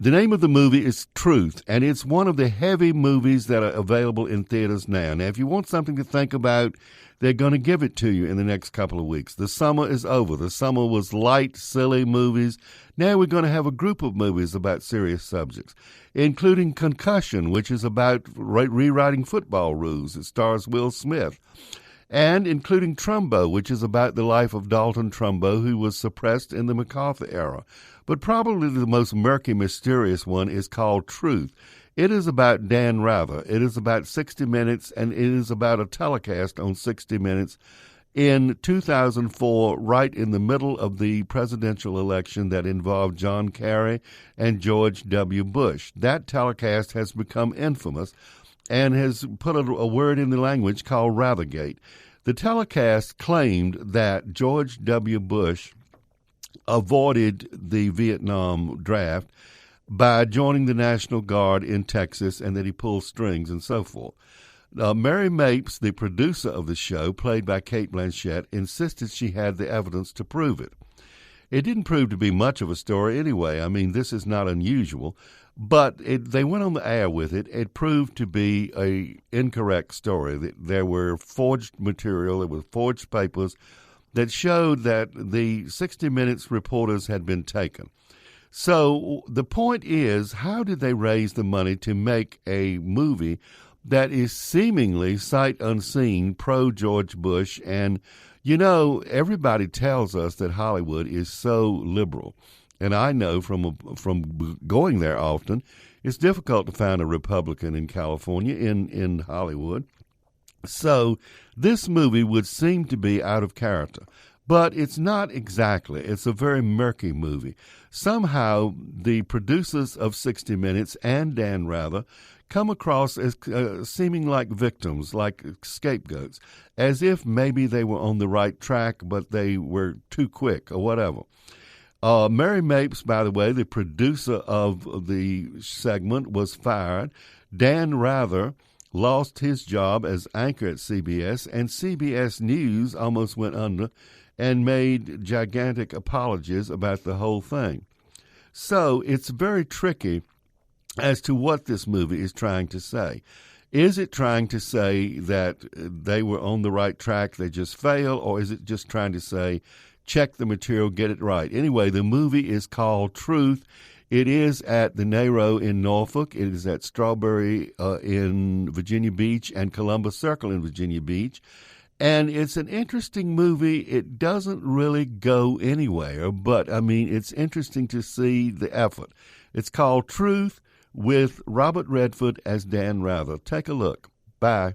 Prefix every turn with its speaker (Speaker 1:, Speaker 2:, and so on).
Speaker 1: The name of the movie is Truth, and it's one of the heavy movies that are available in theaters now. Now, if you want something to think about, they're going to give it to you in the next couple of weeks. The summer is over. The summer was light, silly movies. Now we're going to have a group of movies about serious subjects, including Concussion, which is about rewriting football rules. It stars Will Smith. And including Trumbo, which is about the life of Dalton Trumbo, who was suppressed in the MacArthur era. But probably the most murky, mysterious one is called Truth. It is about Dan Rather. It is about 60 Minutes, and it is about a telecast on 60 Minutes in 2004, right in the middle of the presidential election that involved John Kerry and George W. Bush. That telecast has become infamous and has put a word in the language called Rathergate. The telecast claimed that George W. Bush avoided the Vietnam draft by joining the National Guard in Texas and that he pulled strings and so forth. Mary Mapes, the producer of the show, played by Cate Blanchett, insisted she had the evidence to prove it. It didn't prove to be much of a story anyway. I mean, this is not unusual. But they went on the air with it. It proved to be an incorrect story. There were forged material, there were forged papers that showed that the 60 Minutes reporters had been taken. So the point is, how did they raise the money to make a movie that is seemingly sight unseen pro-George Bush? And, you know, everybody tells us that Hollywood is so liberal. And I know from going there often, it's difficult to find a Republican in California, in Hollywood. So this movie would seem to be out of character. But it's not exactly. It's a very murky movie. Somehow the producers of 60 Minutes and Dan Rather come across as seeming like victims, like scapegoats, as if maybe they were on the right track, but they were too quick or whatever. Mary Mapes, by the way, the producer of the segment, was fired. Dan Rather lost his job as anchor at CBS, and CBS News almost went under and made gigantic apologies about the whole thing. So it's very tricky as to what this movie is trying to say. Is it trying to say that they were on the right track, they just failed, or is it just trying to say, check the material, get it right? Anyway, the movie is called Truth. It is at the Nero in Norfolk. It is at Strawberry in Virginia Beach and Columbus Circle in Virginia Beach. And it's an interesting movie. It doesn't really go anywhere, but, I mean, it's interesting to see the effort. It's called Truth with Robert Redford as Dan Rather. Take a look. Bye.